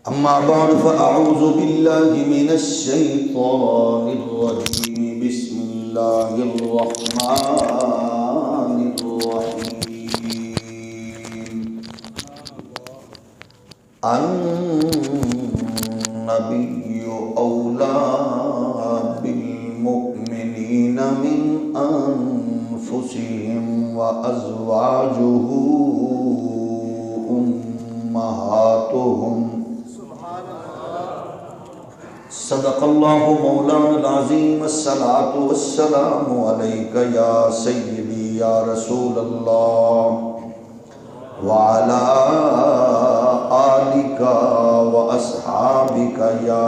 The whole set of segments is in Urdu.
أما بعد فأعوذ بالله من الشيطان الرجيم بسم الله الرحمن الرحيم النبي أولى بالمؤمنين من أنفسهم وأزواجه أمهاتهم صدق اللہ مولانا العظیم الصلاۃ والسلام علیک یا سیدی یا رسول اللہ وعلی آلک واصحابک یا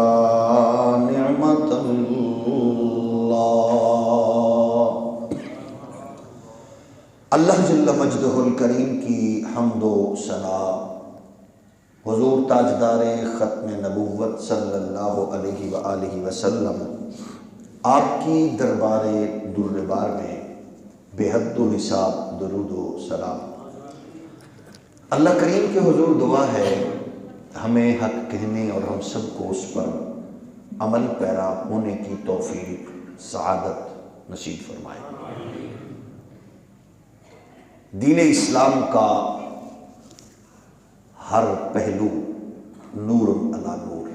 نعمت اللہ۔ اللہ جل مجدہ الکریم کی حمد و ثنا حضور تاجدار ختم نبوت صلی اللہ علیہ وآلہ وسلم آپ کی دربار در بار میں بے حد و حساب درود و سلام۔ اللہ کریم کے حضور دعا ہے ہمیں حق کہنے اور ہم سب کو اس پر عمل پیرا ہونے کی توفیق سعادت نصیب فرمائے۔ دین اسلام کا ہر پہلو نور علی نور،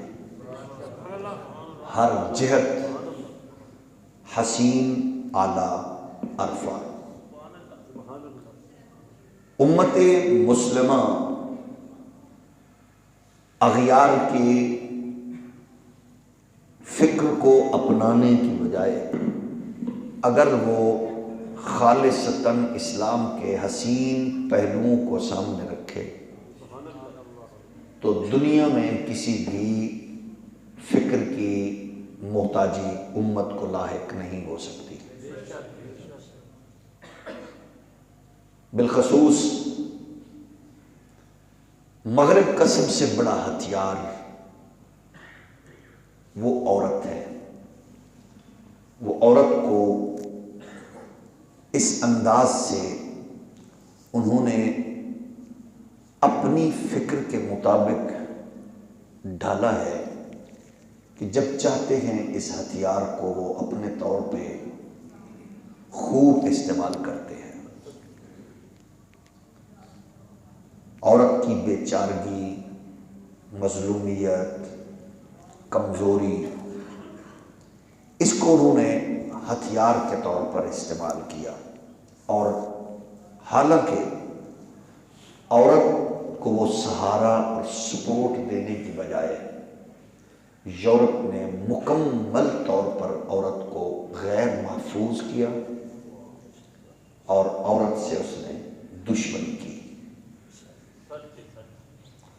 ہر جہت حسین اعلیٰ عرفہ۔ امت مسلمہ اغیار کی فکر کو اپنانے کی بجائے اگر وہ خالصتاً اسلام کے حسین پہلوؤں کو سامنے رکھے تو دنیا میں کسی بھی فکر کی محتاجی امت کو لاحق نہیں ہو سکتی۔ بالخصوص مغرب کا سب سے بڑا ہتھیار وہ عورت ہے۔ وہ عورت کو اس انداز سے انہوں نے اپنی فکر کے مطابق ڈھالا ہے کہ جب چاہتے ہیں اس ہتھیار کو وہ اپنے طور پہ خوب استعمال کرتے ہیں۔ عورت کی بے چارگی، مظلومیت، کمزوری، اس کو انہوں نے ہتھیار کے طور پر استعمال کیا، اور حالانکہ عورت کو وہ سہارا اور سپورٹ دینے کی بجائے یورپ نے مکمل طور پر عورت کو غیر محفوظ کیا اور عورت سے اس نے دشمنی کی۔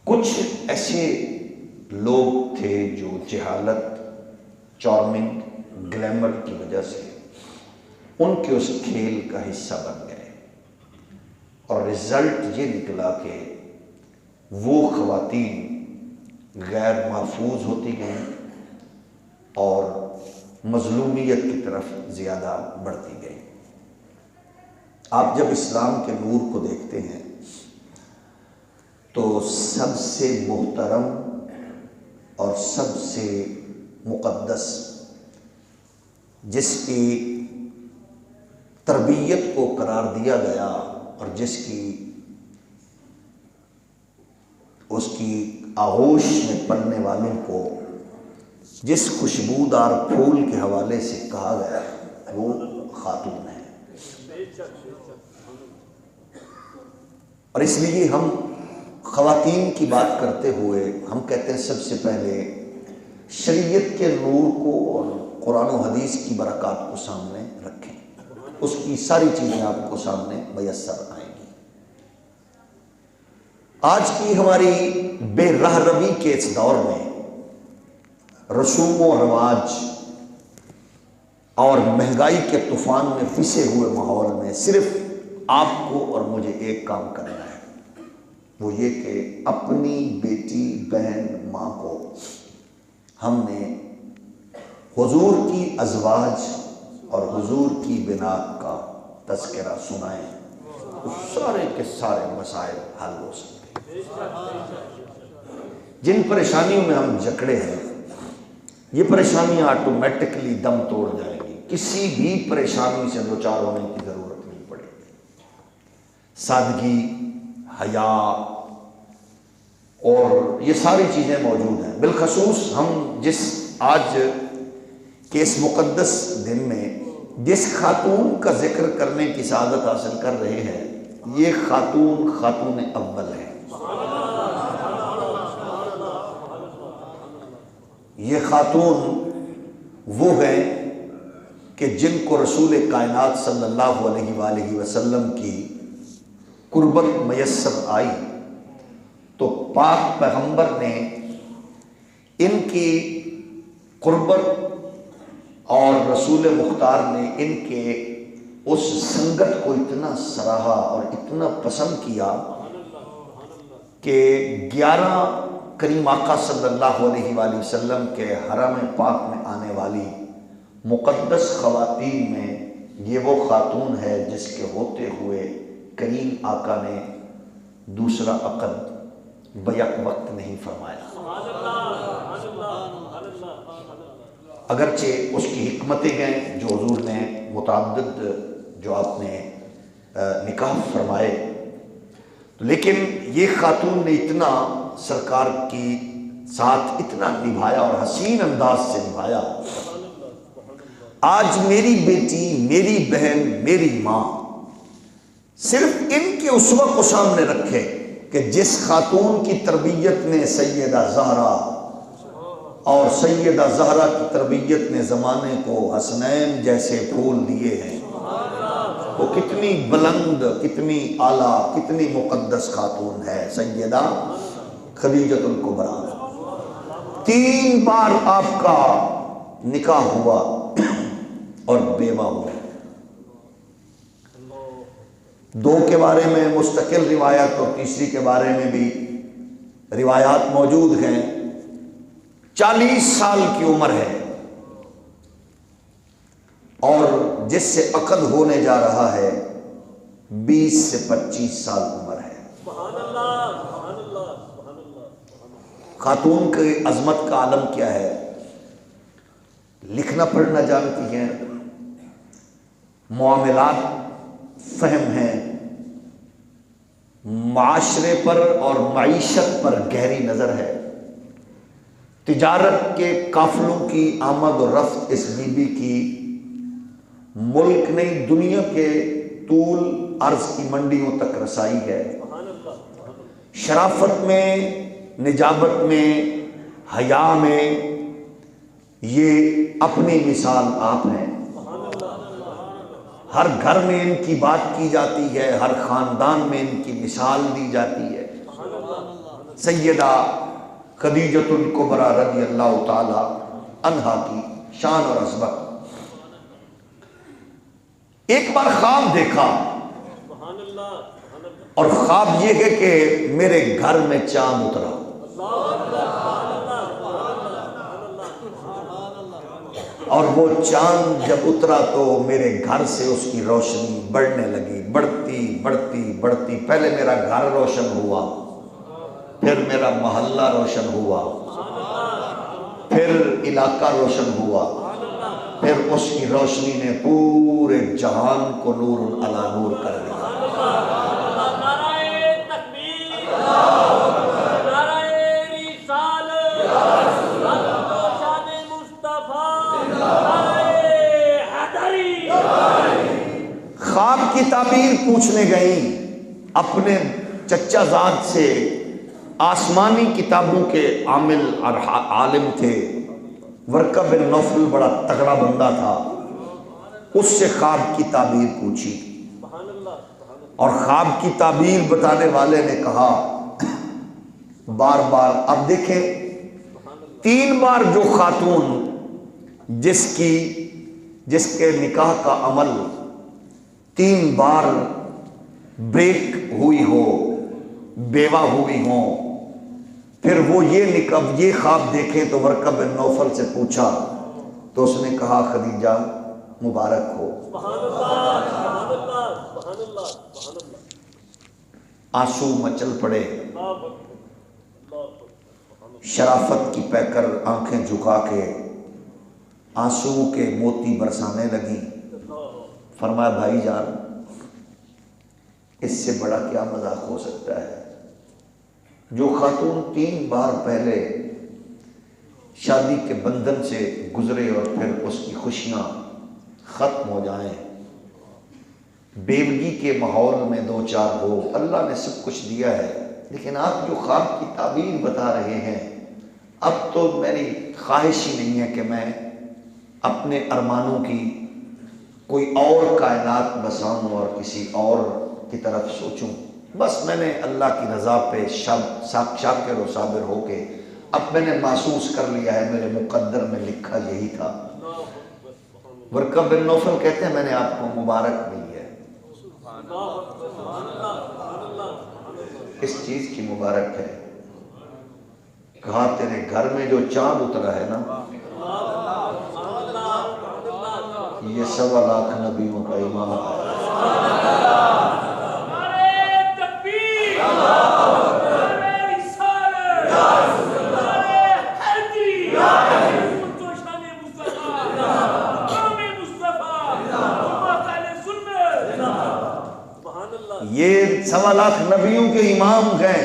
کچھ ایسے لوگ تھے جو جہالت، چارمنگ، گلیمر کی وجہ سے ان کے اس کھیل کا حصہ بن گئے، اور رزلٹ یہ نکلا کہ وہ خواتین غیر محفوظ ہوتی گئیں اور مظلومیت کی طرف زیادہ بڑھتی گئیں۔ آپ جب اسلام کے نور کو دیکھتے ہیں تو سب سے محترم اور سب سے مقدس، جس کی تربیت کو قرار دیا گیا اور جس کی اس کی آغوش میں پلنے والوں کو جس خوشبودار پھول کے حوالے سے کہا گیا وہ خاتون ہے۔ اور اس لیے ہم خواتین کی بات کرتے ہوئے ہم کہتے ہیں سب سے پہلے شریعت کے نور کو اور قرآن و حدیث کی برکات کو سامنے رکھیں، اس کی ساری چیزیں آپ کو سامنے میسر آئیں گی۔ آج کی ہماری بے رہ روی کے اس دور میں رسوم و رواج اور مہنگائی کے طوفان میں پھنسے ہوئے ماحول میں صرف آپ کو اور مجھے ایک کام کرنا ہے، وہ یہ کہ اپنی بیٹی، بہن، ماں کو ہم نے حضور کی ازواج اور حضور کی بنات کا تذکرہ سنائیں، تو سارے کے سارے مسائل حل ہو سکتے ہیں۔ جن پریشانیوں میں ہم جکڑے ہیں یہ پریشانیاں آٹومیٹکلی دم توڑ جائیں گی، کسی بھی پریشانی سے دوچار ہونے کی ضرورت نہیں پڑے گی۔ سادگی، حیا اور یہ ساری چیزیں موجود ہیں۔ بالخصوص ہم جس آج کے اس مقدس دن میں جس خاتون کا ذکر کرنے کی سعادت حاصل کر رہے ہیں، یہ خاتون اول ہے۔ یہ خاتون وہ ہیں کہ جن کو رسول کائنات صلی اللہ علیہ وآلہ وسلم کی قربت میسر آئی تو پاک پیغمبر نے ان کی قربت اور رسول مختار نے ان کے اس سنگت کو اتنا سراہا اور اتنا پسند کیا کہ 11 کریم آقا صلی اللہ علیہ وآلہ وسلم کے حرم پاک میں آنے والی مقدس خواتین میں یہ وہ خاتون ہے جس کے ہوتے ہوئے کریم آقا نے دوسرا عقد بیک وقت نہیں فرمایا، اگرچہ اس کی حکمتیں ہیں جو حضور نے متعدد جو آپ نے نکاح فرمائے، لیکن یہ خاتون نے اتنا سرکار کی ساتھ اتنا نبھایا اور حسین انداز سے نبھایا۔ آج میری بیٹی، میری بہن، میری ماں صرف ان کے اسوہ کو سامنے رکھے کہ جس خاتون کی تربیت نے سیدہ زہرا اور سیدہ زہرا کی تربیت نے زمانے کو حسنین جیسے پھول دیے ہیں، وہ کتنی بلند، کتنی اعلیٰ، کتنی مقدس خاتون ہے سیدہ خدیجۃ الکبریٰ۔ 3 بار آپ کا نکاح ہوا اور بیوہ ہوئے۔ 2 کے بارے میں مستقل روایت اور تیسری کے بارے میں بھی روایات موجود ہیں۔ 40 سال کی عمر ہے اور جس سے عقد ہونے جا رہا ہے 20 سے 25 سال عمر ہے۔ خاتون کی عظمت کا عالم کیا ہے؟ لکھنا پڑھنا جانتی ہیں، معاملات فہم ہیں، معاشرے پر اور معیشت پر گہری نظر ہے، تجارت کے قافلوں کی آمد و رفت اس بی بی کی ملک نہیں دنیا کے طول عرض کی منڈیوں تک رسائی ہے۔ شرافت میں، نجابت میں، حیا میں یہ اپنی مثال آپ ہیں۔ ہر گھر میں ان کی بات کی جاتی ہے، ہر خاندان میں ان کی مثال دی جاتی ہے۔ سیدہ خدیجۃ الکبریٰ رضی اللہ تعالی عنہا کی شان اور عظمت۔ ایک بار خواب دیکھا اور خواب یہ ہے کہ میرے گھر میں چاند اترا۔ اور وہ چاند جب اترا تو میرے گھر سے اس کی روشنی بڑھنے لگی، بڑھتی بڑھتی بڑھتی، پہلے میرا گھر روشن ہوا، پھر میرا محلہ روشن ہوا، پھر علاقہ روشن ہوا، پھر اس کی روشنی نے پورے جہان کو نور علی نور کر دیا۔ خواب کی تعبیر پوچھنے گئیں اپنے چچا زاد سے، آسمانی کتابوں کے عامل اور عالم تھے، ورقہ بن نوفل بڑا تگڑا بندہ تھا، اس سے خواب کی تعبیر پوچھی اور خواب کی تعبیر بتانے والے نے کہا بار بار، اب دیکھیں 3 بار جو خاتون جس کے نکاح کا عمل 3 بار بریک ہوئی ہو، بیوہ ہوئی ہوں، پھر وہ یہ خواب دیکھیں تو ورقہ بن نوفل سے پوچھا تو اس نے کہا خدیجہ مبارک ہو۔ آنسو مچل پڑے، شرافت کی پیکر آنکھیں جھکا کے آنسو کے موتی برسانے لگیں۔ فرمایا بھائی جان اس سے بڑا کیا مذاق ہو سکتا ہے؟ جو خاتون 3 بار پہلے شادی کے بندھن سے گزرے اور پھر اس کی خوشیاں ختم ہو جائیں، بیوگی کے ماحول میں 2-4 ہو، اللہ نے سب کچھ دیا ہے، لیکن آپ جو خواب کی تعبیر بتا رہے ہیں، اب تو میری خواہش ہی نہیں ہے کہ میں اپنے ارمانوں کی کوئی اور کائنات بساؤں اور کسی اور کی طرف سوچوں۔ بس میں نے اللہ کی رضا پہ شاکر و صابر ہو کے اب میں نے محسوس کر لیا ہے میرے مقدر میں لکھا یہی تھا۔ ورقہ بن نوفل کہتے ہیں میں نے آپ کو مبارک ملی ہے، اس چیز کی مبارک ہے، کہا تیرے گھر میں جو چاند اترا ہے نا یہ 1.25 لاکھ نبیوں کا ایمان ہے۔ یہ 1.25 لاکھ نبیوں کے امام ہیں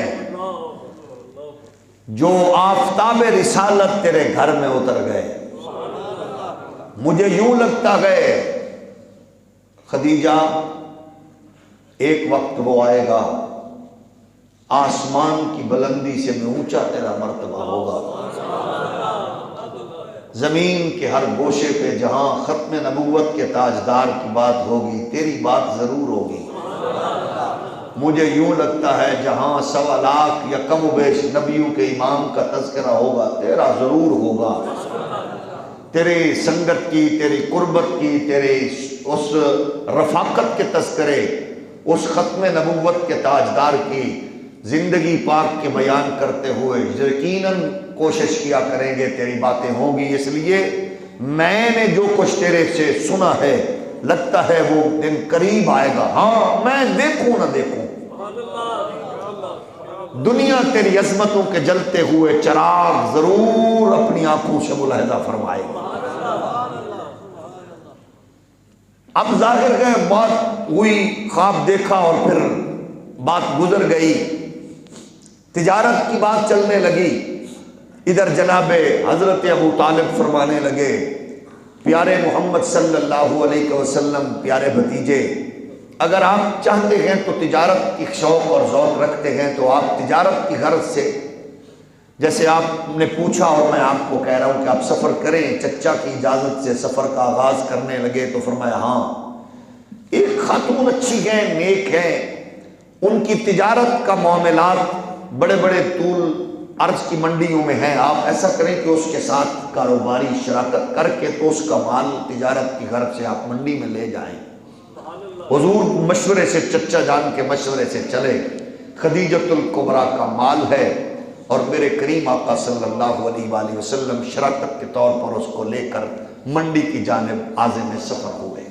جو آفتاب رسالت تیرے گھر میں اتر گئے۔ مجھے یوں لگتا ہے خدیجہ ایک وقت وہ آئے گا آسمان کی بلندی سے میں اونچا تیرا مرتبہ ہوگا، زمین کے ہر گوشے پہ جہاں ختم نبوت کے تاجدار کی بات ہوگی تیری بات ضرور ہوگی۔ مجھے یوں لگتا ہے جہاں 1.25 لاکھ یا کم و بیش نبیوں کے امام کا تذکرہ ہوگا تیرا ضرور ہوگا۔ تیری سنگت کی، تیری قربت کی، تیری اس رفاقت کے تذکرے، اس ختم نبوت کے تاجدار کی زندگی پاک کے بیان کرتے ہوئے یقیناً کوشش کیا کریں گے تیری باتیں ہوں گی۔ اس لیے میں نے جو کچھ تیرے سے سنا ہے لگتا ہے وہ دن قریب آئے گا، ہاں میں دیکھوں نہ دیکھوں، دنیا تیری عظمتوں کے جلتے ہوئے چراغ ضرور اپنی آنکھوں سے ملاحظہ فرمائے گا۔ اب ظاہر ہے بات ہوئی، خواب دیکھا اور پھر بات گزر گئی، تجارت کی بات چلنے لگی۔ ادھر جناب حضرت ابو طالب فرمانے لگے پیارے محمد صلی اللہ علیہ وسلم پیارے بھتیجے، اگر آپ چاہتے ہیں تو تجارت کی شوق اور ذوق رکھتے ہیں تو آپ تجارت کی غرض سے، جیسے آپ نے پوچھا اور میں آپ کو کہہ رہا ہوں کہ آپ سفر کریں، چچا کی اجازت سے سفر کا آغاز کرنے لگے تو فرمایا ہاں ایک خاتون اچھی ہیں، نیک ہیں، ان کی تجارت کا معاملات بڑے بڑے طول عرض کی منڈیوں میں ہیں، آپ ایسا کریں کہ اس کے ساتھ کاروباری شراکت کر کے تو اس کا مال تجارت کی غرض سے آپ منڈی میں لے جائیں۔ حضور مشورے سے، چچا جان کے مشورے سے چلے، خدیجۃ الکبریٰ کا مال ہے اور میرے کریم آقا صلی اللہ علیہ وآلہ وسلم شراکت کے طور پر اس کو لے کر منڈی کی جانب عازم سفر ہوئے۔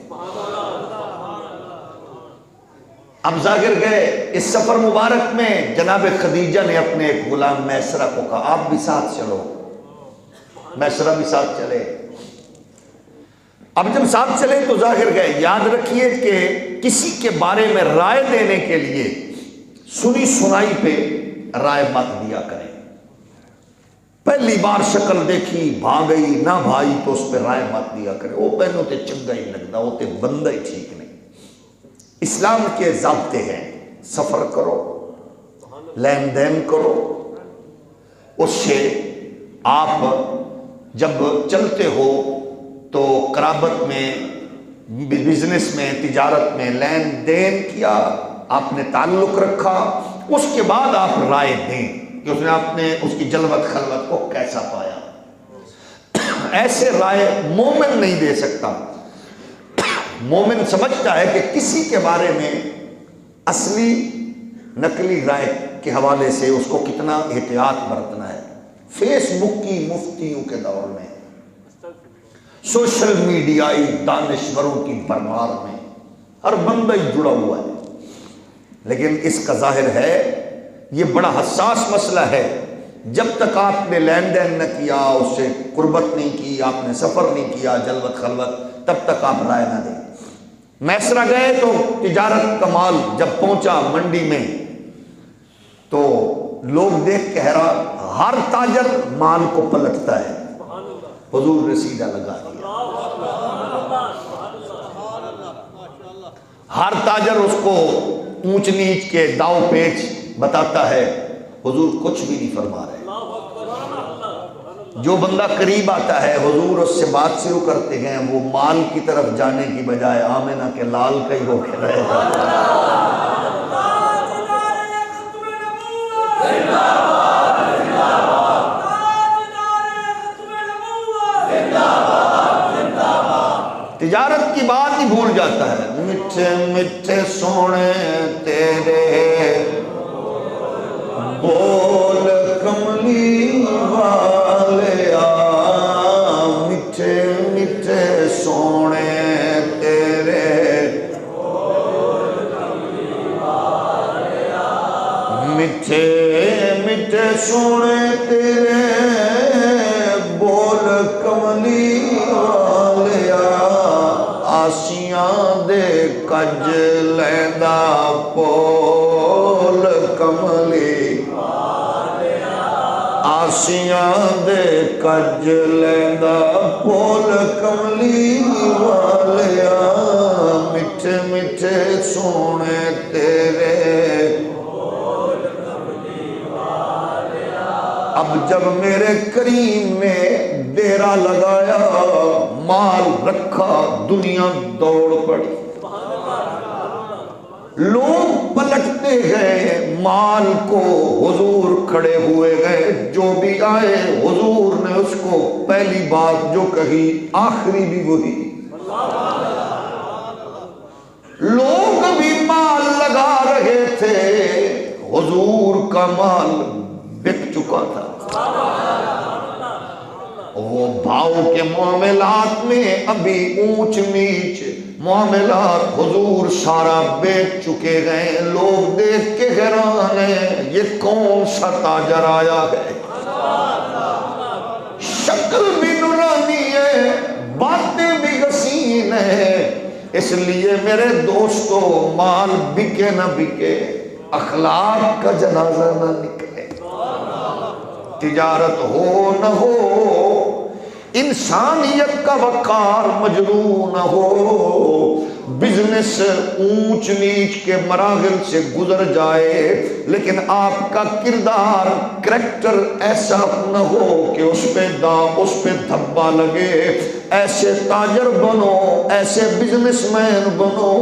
اب ظاہر گئے اس سفر مبارک میں جناب خدیجہ نے اپنے ایک غلام میسرہ کو کہا آپ بھی ساتھ چلو، میسرہ بھی ساتھ چلے۔ اب جب ساتھ چلے تو ظاہر گئے، یاد رکھیے کہ کسی کے بارے میں رائے دینے کے لیے سنی سنائی پہ رائے مت دیا کریں۔ پہلی بار شکل دیکھی بھاگ گئی نہ بھائی تو اس پہ رائے مت دیا کرے، وہ پہنوں تے چنگا ہی لگتا، وہ تے بندہ ہی ٹھیک نہیں۔ اسلام کے ضابطے ہیں، سفر کرو، لین دین کرو، اس سے آپ جب چلتے ہو تو قرابت میں، بزنس میں، تجارت میں لین دین کیا، آپ نے تعلق رکھا، اس کے بعد آپ رائے دیں کہ اس نے آپ نے اس کی جلوت خلوت کو کیسا پایا۔ ایسے رائے مومن نہیں دے سکتا۔ مومن سمجھتا ہے کہ کسی کے بارے میں اصلی نقلی رائے کے حوالے سے اس کو کتنا احتیاط برتنا ہے۔ فیس بک کی مفتیوں کے دور میں، سوشل میڈیائی دانشوروں کی بھرمار میں ہر بندہ ہی جڑا ہوا ہے، لیکن اس کا ظاہر ہے یہ بڑا حساس مسئلہ ہے جب تک آپ نے لین دین نہ کیا، اس سے قربت نہیں کی، آپ نے سفر نہیں کیا جلوت خلوت، تب تک آپ رائے نہ دیں۔ میسرہ گئے تو تجارت کا مال جب پہنچا منڈی میں تو لوگ دیکھ کے حیران، ہر تاجر مال کو پلٹتا ہے، حضور نے سیدھا لگا دیا۔ ہر تاجر اس کو اونچ نیچ کے داؤ پیچ بتاتا ہے، حضور کچھ بھی نہیں فرما رہے۔ جو بندہ قریب آتا ہے حضور اس سے بات شروع کرتے ہیں، وہ مال کی طرف جانے کی بجائے آمنہ کے لال کا ہی ہو کے رہے گا۔ تجارت کی بات ہی بھول جاتا ہے۔ میٹھے میٹھے سونے تیرے بول کملی والے آ، میٹھے میٹھے سونے تیرے میٹھے میٹھے سونے تیرے بول کملی والے آسیاں دے کج لیندا پول کملی، آسیاں دے کج لیندا پول کملی والیا، میٹھے میٹھے سونے تیرے۔ اب جب میرے کریم نے ڈیرا لگایا، مال رکھا، دنیا دوڑ پڑی، لوگ پلٹتے گئے مال کو، حضور کھڑے ہوئے گئے، جو بھی آئے حضور نے اس کو پہلی بات جو کہی آخری بھی وہی۔ لوگ بھی مال لگا رہے تھے، حضور کا مال بک چکا تھا۔ وہ بھاؤ کے معاملات میں ابھی اونچ نیچ معاملات حضور سارا بیچ چکے گئے۔ لوگ دیکھ کے حیران ہیں، یہ کون سا تاجر آیا ہے، شکل بھی نورانی ہے، باتیں بھی حسین ہیں۔ اس لیے میرے دوستو، مال بکے نہ بکے، اخلاق کا جنازہ نہ نکلے، تجارت ہو نہ ہو، انسانیت کا وقار مجروح نہ ہو، بزنس اونچ نیچ کے مراحل سے گزر جائے، لیکن آپ کا کردار کریکٹر ایسا نہ ہو کہ اس پہ دھبا لگے۔ ایسے تاجر بنو، ایسے بزنس مین بنو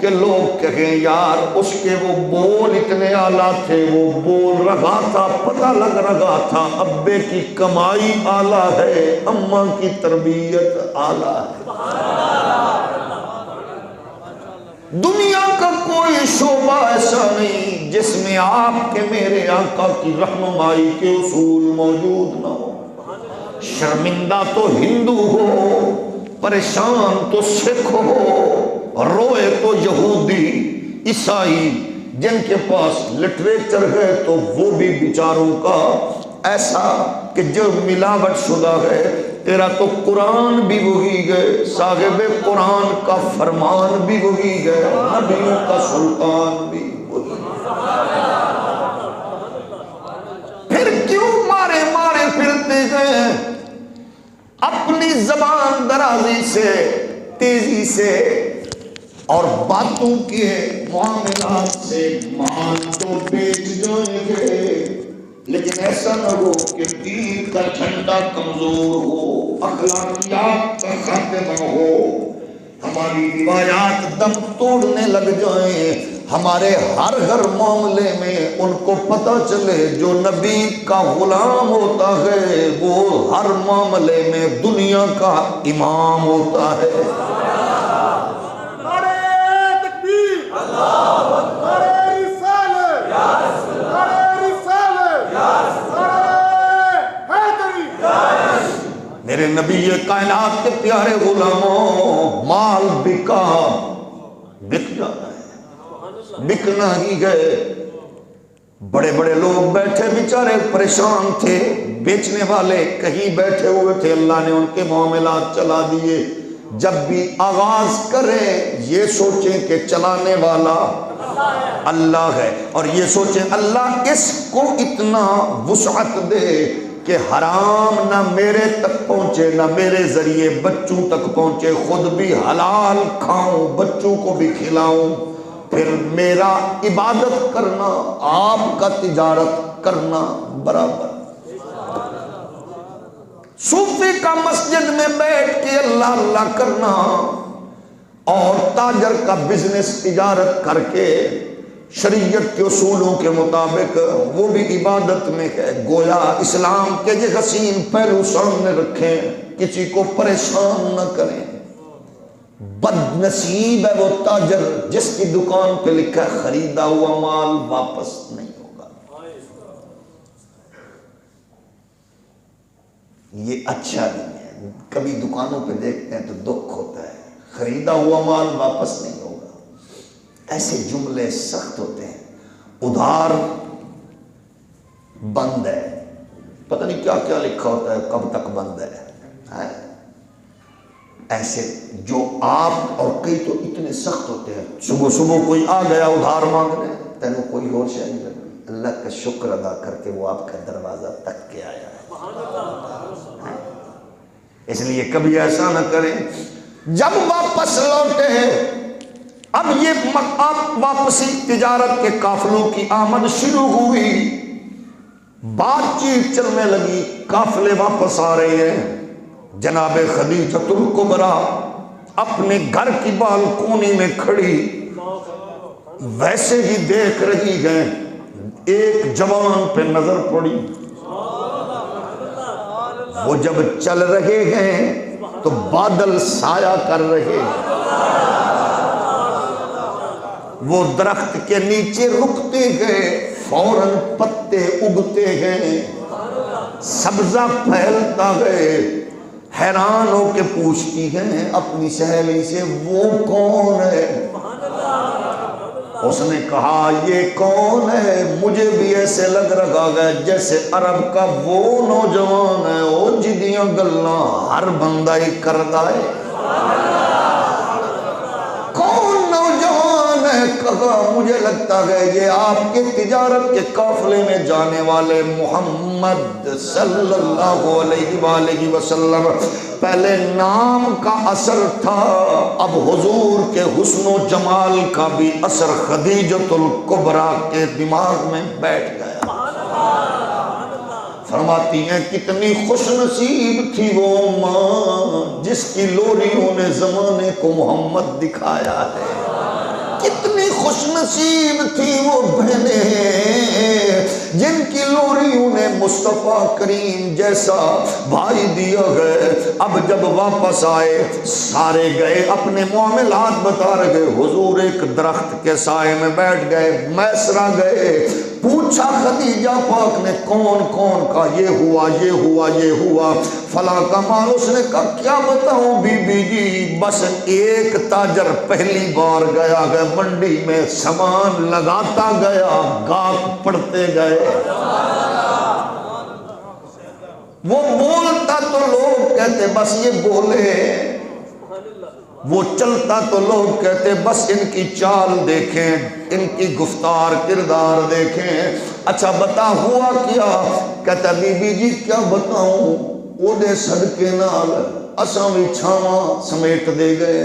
کہ لوگ کہیں یار اس کے وہ بول اتنے اعلیٰ تھے، وہ بول رہا تھا، پتہ لگ رہا تھا ابے کی کمائی اعلیٰ ہے، اماں کی تربیت اعلیٰ ہے۔ دنیا کا کوئی شعبہ ایسا نہیں جس میں آپ کے میرے آقا کی رہنمائی کے اصول موجود نہ ہو۔ شرمندہ تو ہندو ہو، پریشان تو سکھ ہو، روئے تو یہودی عیسائی، جن کے پاس لٹریچر ہے تو وہ بھی بیچاروں کا ایسا کہ جو ملاوٹ شدہ ہے۔ تیرا تو قرآن بھی وہی گئے، صاحب قرآن کا فرمان بھی وہی گئے، نبیوں کا سلطان بھی وہی۔ پھر کیوں مارے مارے پھرتے گئے؟ اپنی زبان درازی سے، تیزی سے اور باتوں کے معاملات سے مال تو بیچ جائیں گے، لیکن ایسا نہ ہو کہ دین کا جھنڈا کمزور ہو، اخلاقیات کا خاتمہ ہو، ہماری روایات دم توڑنے لگ جائیں، ہمارے ہر معاملے میں ان کو پتہ چلے جو نبی کا غلام ہوتا ہے وہ ہر معاملے میں دنیا کا امام ہوتا ہے۔ میرے نبی کائنات کے پیارے غلاموں، مال بکا، بک جاتا ہے، بکنا ہی گئے۔ بڑے بڑے لوگ بیٹھے بیچارے پریشان تھے، بیچنے والے کہیں بیٹھے ہوئے تھے، اللہ نے ان کے معاملات چلا دیے۔ جب بھی آغاز کریں یہ سوچیں کہ چلانے والا اللہ ہے، اور یہ سوچیں اللہ اس کو اتنا وسعت دے کہ حرام نہ میرے تک پہنچے نہ میرے ذریعے بچوں تک پہنچے، خود بھی حلال کھاؤں بچوں کو بھی کھلاؤں، پھر میرا عبادت کرنا آپ کا تجارت کرنا برابر۔ صوفی کا مسجد میں بیٹھ کے اللہ اللہ کرنا اور تاجر کا بزنس تجارت کر کے شریعت کے اصولوں کے مطابق وہ بھی عبادت میں ہے۔ گویا اسلام کے یہ حسین پہلو سامنے رکھیں، کسی کو پریشان نہ کریں۔ بد نصیب ہے وہ تاجر جس کی دکان پہ لکھا ہے خریدا ہوا مال واپس نہیں ہوگا۔ یہ اچھا نہیں ہے، کبھی دکانوں پہ دیکھتے ہیں تو دکھ ہوتا ہے، خریدا ہوا مال واپس نہیں ہوگا۔ ایسے جملے سخت ہوتے ہیں۔ ادھار بند ہے، پتہ نہیں کیا کیا لکھا ہوتا ہے، کب تک بند ہے۔ ایسے جو آپ اور کئی تو اتنے سخت ہوتے ہیں، صبح صبح کوئی آ گیا ادھار مانگنے، تینوں کوئی اور شے نہیں لگی، اللہ کا شکر ادا کر کے وہ آپ کا دروازہ تک کے آیا ہے۔ اس لیے کبھی ایسا نہ کریں۔ جب واپس لوٹے، اب یہ آپ واپسی تجارت کے قافلوں کی آمد شروع ہوئی، بات چیت چلنے لگی، قافلے واپس آ رہے ہیں۔ جناب خدیجۃ الکبریٰ اپنے گھر کی بالکونی میں کھڑی ویسے ہی دیکھ رہی ہے، ایک جوان پہ نظر پڑی۔ وہ جب چل رہے ہیں تو بادل سایہ کر رہے، وہ درخت کے نیچے رکتے گئے، فوراً پتے اگتے گئے، سبزہ پھیلتا گئے۔ حیران ہو کے پوچھتی ہیں اپنی سہیلی سے وہ کون ہے؟ اس نے کہا یہ کون ہے؟ مجھے بھی ایسے لگ رہا ہے جیسے عرب کا وہ نوجوان ہے وہ جدیاں گلاں ہر بندہ ہی کردا ہے۔ کون نوجوان ہے؟ کہا مجھے لگتا ہے یہ آپ کے تجارت کے قافلے میں جانے والے محمد صلی اللہ علیہ وآلہ وسلم۔ پہلے نام کا اثر تھا، اب حضور کے حسن و جمال کا بھی اثر خدیجۃ الکبریٰ کے دماغ میں بیٹھ گیا۔ فرماتی ہیں کتنی خوش نصیب تھی وہ ماں جس کی لوریوں نے زمانے کو محمد دکھایا ہے، کتنی خوش نصیب تھی وہ بہنیں جن کی لوریوں نے مصطفیٰ کریم جیسا بھائی دیا ہے۔ اب جب واپس آئے سارے گئے اپنے معاملات بتا رہے، حضور ایک درخت کے سائے میں بیٹھ گئے، میسرا گئے، پوچھا خدیجہ پاک نے کون کون کا یہ ہوا یہ ہوا یہ ہوا فلاں کا مال۔ اس نے کہا کیا بتاؤں بی بی جی، بس ایک تاجر پہلی بار گیا ہے منڈی میں، سامان لگاتا گیا، گاہک پڑتے گئے، وہ بولتا تو لوگ کہتے بس یہ بولے، وہ چلتا تو لوگ کہتے بس ان کی چال دیکھیں، ان کی گفتار کردار دیکھیں۔ اچھا بتا ہوا کیا؟ کہتا بی بی جی کیا بتاؤں، وہ دے صدقے نال اساں بھی چھاواں سمیٹ دے گئے۔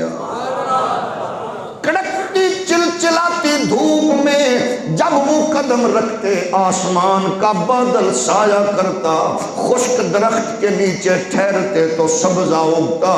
کڑکتی چلچلاتی دھوپ میں جب وہ قدم رکھتے آسمان کا بادل سایہ کرتا، خشک درخت کے نیچے ٹھہرتے تو سبزہ اگتا۔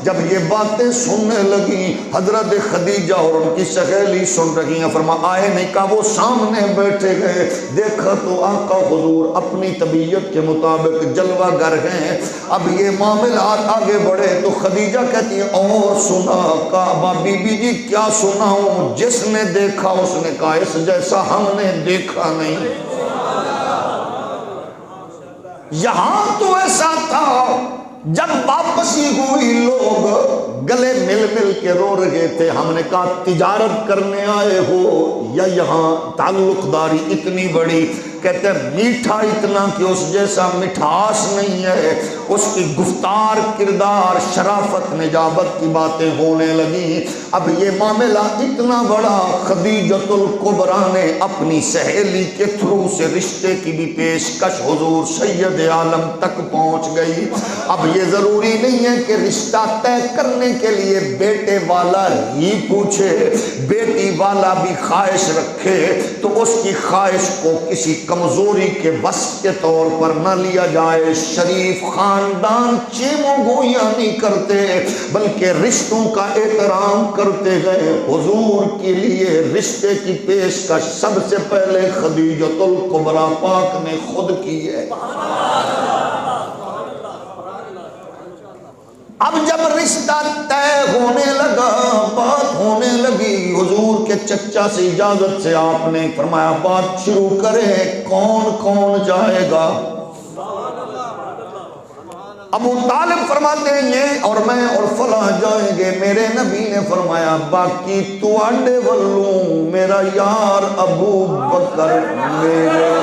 جب یہ باتیں سننے لگی حضرت خدیجہ اور ان کی سہیلی سن رہی ہیں، فرما آئے نہیں کہا وہ سامنے بیٹھے گئے، دیکھا تو آقا حضور اپنی طبیعت کے مطابق جلوہ گر ہیں۔ اب یہ معاملات آگے بڑھے تو خدیجہ کہتی ہیں اور سنا؟ کعبہ بی بی جی کیا سناؤں؟ جس نے دیکھا اس نے کہا اس جیسا ہم نے دیکھا نہیں۔ یہاں تو ایسا تھا جب واپسی ہوئی لوگ گلے مل مل کے رو رہے تھے. ہم نے کہا تجارت کرنے آئے ہو یا یہاں تعلق داری اتنی بڑی؟ کہتے ہیں میٹھا اتنا کہ اس جیسا مٹھاس نہیں ہے. اس کی گفتار کردار شرافت نجابت کی باتیں ہونے لگی. اب یہ معاملہ اتنا بڑا خدیجۃ الکبریٰ نے اپنی سہیلی کے تھرو سے رشتے کی بھی پیشکش حضور سید عالم تک پہنچ گئی. اب یہ ضروری نہیں ہے کہ رشتہ طے کرنے کے لیے بیٹے والا ہی پوچھے, بیٹی والا بھی خواہش رکھے تو اس کی خواہش کو کسی کمزوری کے وصف کے طور پر نہ لیا جائے. شریف خاندان چیموں گویاں نہیں کرتے بلکہ رشتوں کا احترام کرتے گئے. حضور کے لیے رشتے کی پیشکش سب سے پہلے خدیجۃ الکبریٰ پاک نے خود کی ہے. اب جب رشتہ طے ہونے لگا, بات ہونے لگی, حضور کے چچا سے اجازت سے آپ نے فرمایا بات شروع کرے, کون کون جائے گا؟ ابو طالب فرماتے ہیں یہ اور میں اور فلاں جائیں گے. میرے نبی نے فرمایا باقی تو آڈے ولوں, میرا یار ابو بکر میرے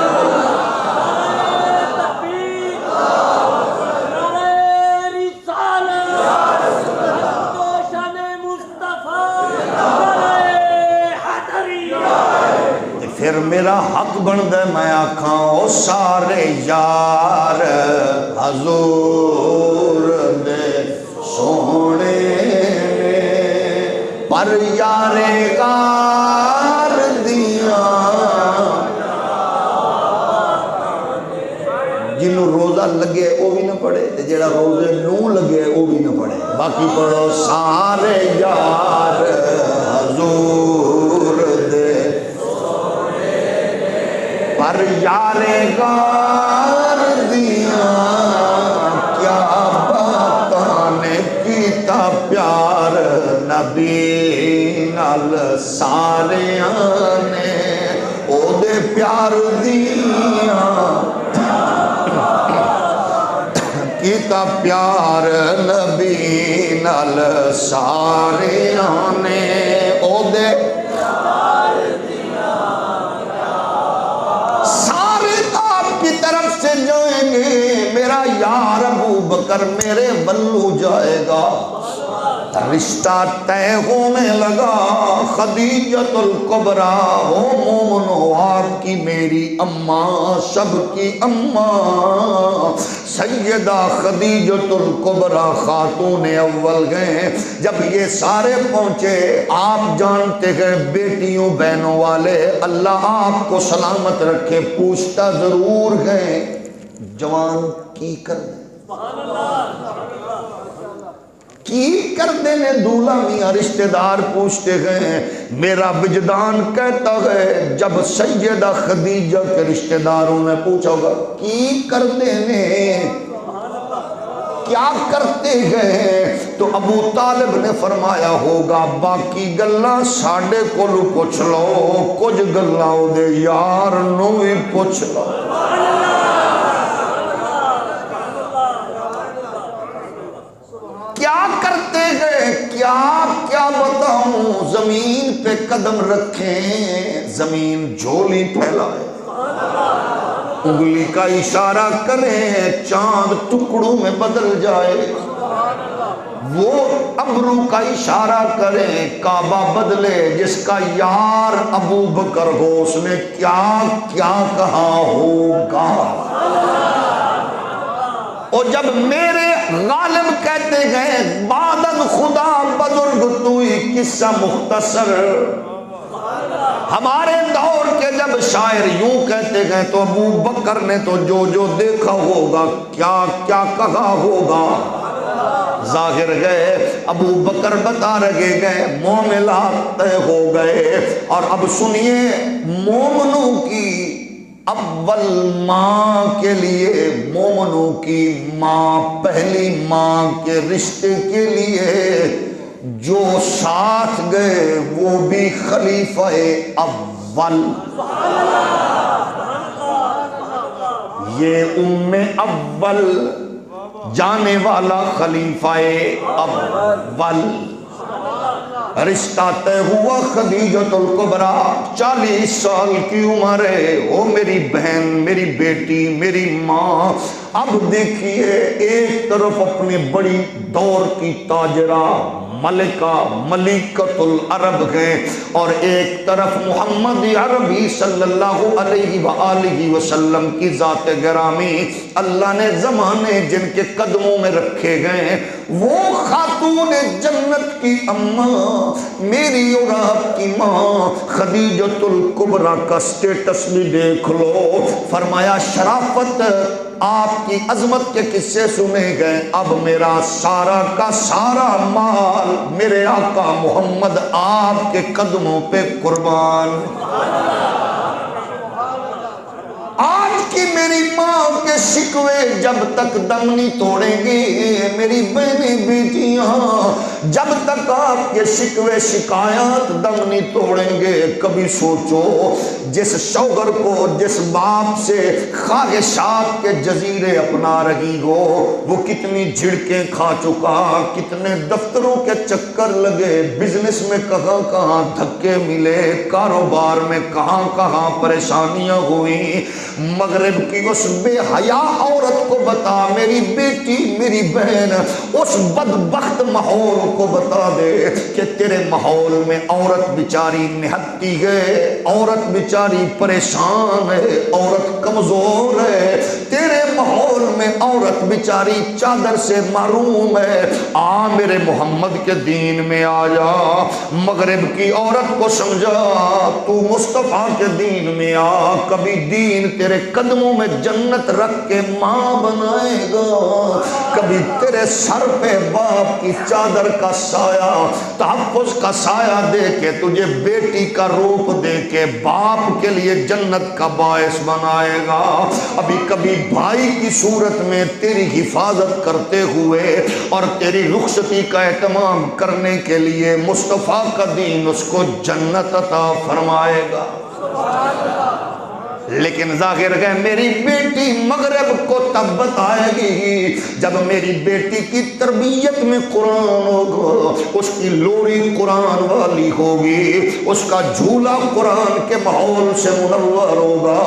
پھر میرا حق بندا ہے میں آکھاں او سارے یار حضور دے سونے پر یارے غار دیاں. جنوں روزہ لگے وہ بھی نہ پڑھے تے جڑا روزے نوں لگے وہ بھی نہ پڑھے. باقی پڑھو سارے یار حضور دے پر یارے غار دیاں. کیا باتاں نے کیتا پیار نبی نال ساریاں نے او دے پیار دیاں. کیتا پیار نبی نال ساریاں نے او دے طرف سے جائیں گے. میرا یار ابو بکر میرے بلو جائے گا. رشتہ طے ہونے لگا. خدیجۃ الکبریٰ وہ مومن ہو آپ کی میری اماں, سب کی اماں سیدہ خدیجۃ الکبریٰ خاتون اول گئے. جب یہ سارے پہنچے آپ جانتے گئے بیٹیوں بہنوں والے اللہ آپ کو سلامت رکھے پوچھتا ضرور گئے جوان کی کر دے کی کر دینے دولہ میاں رشتہ دار پوچھتے گئے. میرا وجدان کہتا ہے جب سیدہ خدیجہ کے رشتہ داروں نے پوچھا ہوگا کی کر دینے کیا کرتے گئے تو ابو طالب نے فرمایا ہوگا باقی گلاں ساڈے کولو پوچھ لو, کچھ گلاں او دے یار نو بھی پوچھ لو. کیا کرتے گئے کیا کیا بتاؤں. زمین پہ قدم رکھیں زمین جھولی پھیلائے, انگلی کا اشارہ کریں چاند ٹکڑوں میں بدل جائے, وہ ابرو کا اشارہ کریں کعبہ بدلے. جس کا یار ابو بکر ہو اس نے کیا کیا کہا ہوگا. اور جب میرے غالب کہتے گئے بادن خدا بزرگ توئی قصہ مختصر. ہمارے دور کے جب شاعر یوں کہتے گئے تو ابو بکر نے تو جو جو دیکھا ہوگا کیا کیا کہا ہوگا. ظاہر گئے ابو بکر بتا رہے گئے معاملات طے ہو گئے. اور اب سنیے مومنوں کی اول ماں کے لیے, مومنوں کی ماں پہلی ماں کے رشتے کے لیے جو ساتھ گئے وہ بھی خلیفہ اول. یہ ام اول جانے والا خلیفہ اول، رشتہ طے ہوا خدیجۃ الکبریٰ، 40 سال کی عمر ہے، او میری بہن، میری بیٹی، میری ماں۔ اب دیکھیے، ایک طرف اپنی بڑی دور کی تاجرہ ملکہ ملکۃ العرب ہیں، اور ایک طرف محمد عربی صلی اللہ علیہ وآلہ وسلم کی ذات گرامی، اللہ نے زمانے جن کے قدموں میں رکھے گئے، وہ خاتون جنت کی اماں، میری اور آپ کی ماں خدیجۃ الکبریٰ کا سٹیٹس بھی دیکھ لو۔ فرمایا شرافت آپ کی عظمت کے قصے سنے گئے، اب میرا سارا کا سارا مال میرے آقا محمد آپ کے قدموں پہ قربان۔ آج کی میری ماں کے شکوے جب تک دم نہیں توڑیں گے، میری بہنیں بیٹیاں جب تک آپ کے شکوے شکایات دم نہیں توڑیں گے، کبھی سوچو جس شوہر کو جس باپ سے خواہشات کے جزیرے اپنا رہی ہو، وہ کتنی جھڑکیں کھا چکا، کتنے دفتروں کے چکر لگے، بزنس میں کہاں کہاں دھکے ملے، کاروبار میں کہاں کہاں پریشانیاں ہوئی۔ مغرب کی اس بے حیا عورت کو بتا، میری بیٹی میری بہن، اس بدبخت ماحول کو بتا دے کہ تیرے ماحول میں عورت بیچاری نہتی ہے، عورت بیچاری پریشان ہے، عورت کمزور ہے، تیرے ماحول میں عورت بیچاری چادر سے محروم ہے، آ میرے محمد کے دین میں آ جا۔ مغرب کی عورت کو سمجھا، تو مصطفیٰ کے دین میں آ، کبھی دین تیرے قدموں میں جنت رکھ کے ماں بنائے گا، کبھی تیرے سر پہ باپ کی چادر کا سایہ، تحفظ کا سایہ دے کے تجھے بیٹی کا روپ دے کے باپ کے لیے جنت کا باعث بنائے گا۔ ابھی کبھی بھائی کی صورت میں تیری حفاظت کرتے ہوئے اور تیری رخصتی کا اہتمام کرنے کے لیے مصطفیٰ کا دین اس کو جنت عطا فرمائے گا۔ لیکن ظاہر ہے میری بیٹی مغرب کو تب بتائے گی جب میری بیٹی کی تربیت میں قرآن ہوگا، اس کی لوری قرآن والی ہوگی، اس کا جھولا قرآن کے ماحول سے منور ہوگا۔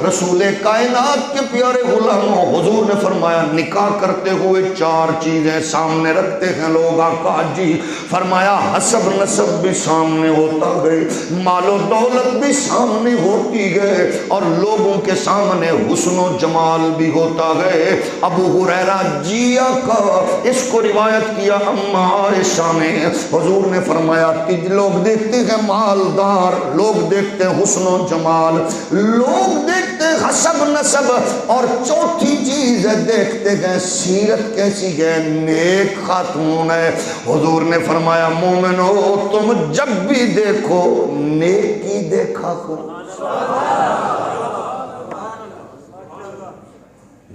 رسول کائنات کے پیارے غلاموں، حضور نے فرمایا نکاح کرتے ہوئے 4 چیزیں سامنے رکھتے ہیں لوگ، آقا جی فرمایا حسب نسب بھی سامنے ہوتا گئے، مال و دولت بھی سامنے ہوتی گئے، اور لوگوں کے سامنے حسن و جمال بھی ہوتا گئے۔ ابو ہریرہ جیا کا اس کو روایت کیا اما عائشہ نے، حضور نے فرمایا لوگ دیکھتے ہیں مالدار، لوگ دیکھتے ہیں حسن و جمال، لوگ دیکھتے ہیں حسب نسب، اور چوتھی چیز دیکھتے ہیں سیرت کیسی ہے، نیک خاتون ہے۔ حضور نے فرمایا مومنو تم جب بھی دیکھو نیکی دیکھا کرو۔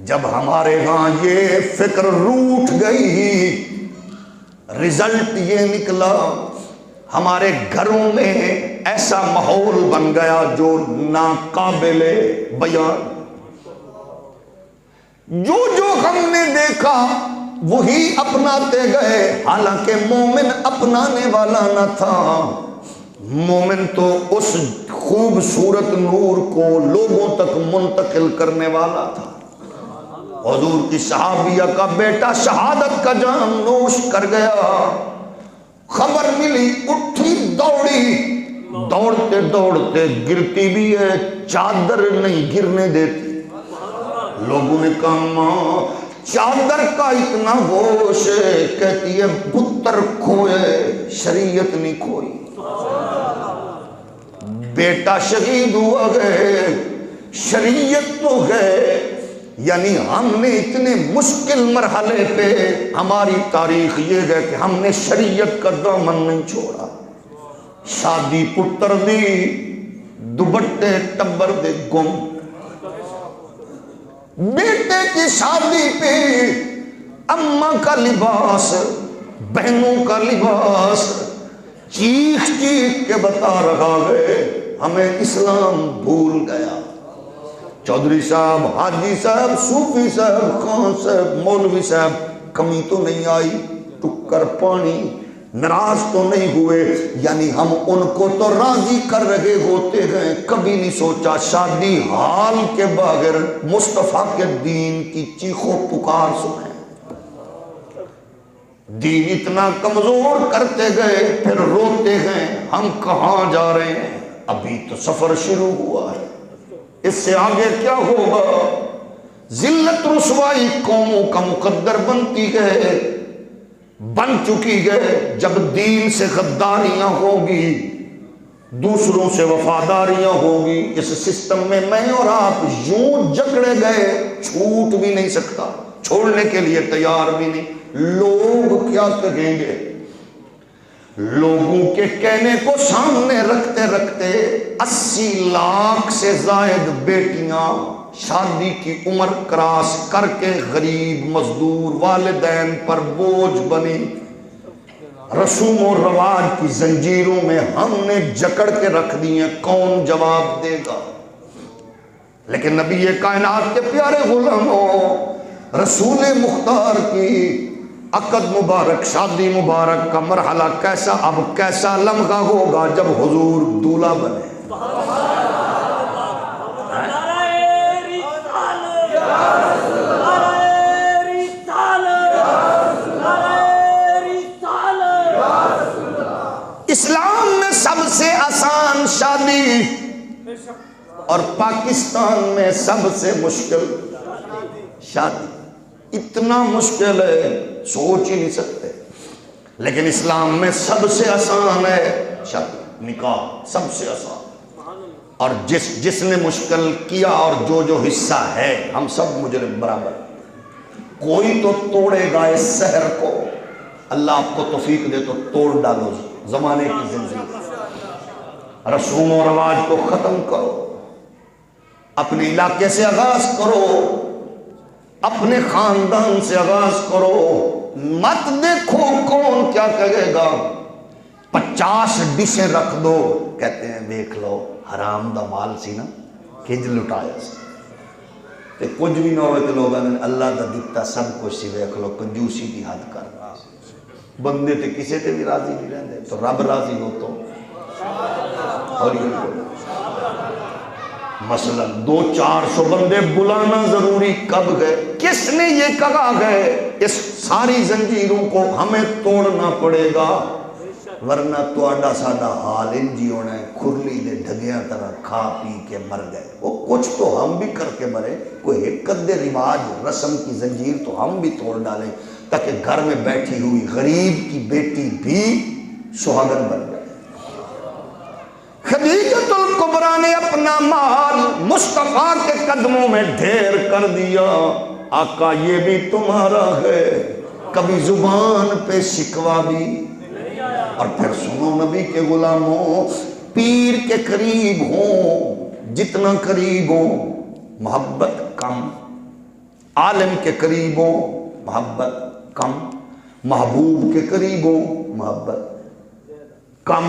جب ہمارے ہاں یہ فکر روٹ گئی، رزلٹ یہ نکلا، ہمارے گھروں میں ایسا ماحول بن گیا جو ناقابل بیان، جو ہم نے دیکھا وہی اپناتے گئے، حالانکہ مومن اپنانے والا نہ تھا، مومن تو اس خوبصورت نور کو لوگوں تک منتقل کرنے والا تھا۔ حضور کی صحابیہ کا بیٹا شہادت کا جام نوش کر گیا، خبر ملی، اٹھی دوڑی، دوڑتے دوڑتے گرتی بھی ہے، چادر نہیں گرنے دیتی۔ لوگوں نے کہا ماں چادر کا اتنا ہوش ہے، کہتی ہے پتر کھوئے شریعت نہیں کھوئی، بیٹا شہید ہوا گئے شریعت تو گئے۔ یعنی ہم نے اتنے مشکل مرحلے پہ، ہماری تاریخ یہ ہے کہ ہم نے شریعت کا دامن نہیں چھوڑا، شادی پتر دی دوبٹے ٹبر دے گم، بیٹے کی شادی پہ اماں کا لباس، بہنوں کا لباس، چیخ چیخ کے بتا رہا ہے ہمیں اسلام بھول گیا۔ چودھری صاحب، حاجی صاحب، صوفی صاحب، خان صاحب، مولوی صاحب، کمی تو نہیں آئی؟ ٹکر پانی، ناراض تو نہیں ہوئے؟ یعنی ہم ان کو تو راضی کر رہے ہوتے گئے، کبھی نہیں سوچا شادی حال کے بغیر مصطفیٰ کے دین کی چیخ و پکار سنیں۔ دین اتنا کمزور کرتے گئے، پھر روتے گئے ہم کہاں جا رہے ہیں، ابھی تو سفر شروع ہوا ہے، اس سے آگے کیا ہوگا؟ ذلت رسوائی قوموں کا مقدر بنتی گئے، بن چکی گئے۔ جب دین سے غداریاں ہوگی، دوسروں سے وفاداریاں ہوگی، اس سسٹم میں میں اور آپ یوں جکڑے گئے، چھوٹ بھی نہیں سکتا، چھوڑنے کے لیے تیار بھی نہیں۔ لوگ کیا کہیں گے؟ لوگوں کے کہنے کو سامنے رکھتے رکھتے 80 لاکھ سے زائد بیٹیاں شادی کی عمر کراس کر کے غریب مزدور والدین پر بوجھ بنی۔ رسوم و رواج کی زنجیروں میں ہم نے جکڑ کے رکھ دی ہیں، کون جواب دے گا؟ لیکن نبی کائنات کے پیارے غلاموں، رسول مختار کی عقد مبارک، شادی مبارک کا مرحلہ کیسا، اب کیسا لمحہ ہوگا جب حضور دولہا بنے۔ اسلام میں سب سے آسان شادی اور پاکستان میں سب سے مشکل شادی، اتنا مشکل ہے سوچ ہی نہیں سکتے۔ لیکن اسلام میں سب سے آسان ہے شادی، نکاح سب سے آسان، اور جس نے مشکل کیا اور جو حصہ ہے، ہم سب مجرم برابر۔ کوئی تو توڑے گا اس سحر کو، اللہ آپ کو توفیق دے تو توڑ ڈالو زمانے کی زندگی۔ رسوم و رواج کو ختم کرو، اپنے علاقے سے آغاز کرو، اپنے خاندان سے آغاز کرو، مت دیکھو کون کیا کہے گا۔ 50 ڈشیں رکھ دو، کہتے ہیں دیکھ لو حرام دا مال سی نا کنج لٹایا سی، تے کچھ بھی نہ ہوئے تو لوگوں نے اللہ دا دتا سب کچھ سی، دیکھ لو کنجوسی دی حد کر رہا بندے تے کسے تے بھی راضی نہیں رہندے، تو رب راضی ہو تو اور یہ مثلا 200-400 بندے بلانا ضروری کب گئے؟ کس نے یہ کہا گئے؟ اس ساری زنجیروں کو ہمیں توڑنا پڑے گا، ورنہ تو آڈا سادہ حال انجی ہونا ہے، کھرلی دے ڈھگیاں طرح کھا پی کے مر گئے۔ وہ کچھ تو ہم بھی کر کے مرے، کوئی حکمت رواج رسم کی زنجیر تو ہم بھی توڑ ڈالیں، تاکہ گھر میں بیٹھی ہوئی غریب کی بیٹی بھی سہاگن بن جائے۔ خدیجۃ الکبریٰ نے اپنا مال مصطفیٰ کے قدموں میں ڈھیر کر دیا، آقا یہ بھی تمہارا ہے، کبھی زبان پہ شکوہ بھی۔ اور پھر سنو نبی کے غلاموں، پیر کے قریب ہوں جتنا قریب ہوں محبت کم، عالم کے قریب ہوں محبت کم، محبوب کے قریب ہوں محبت کم۔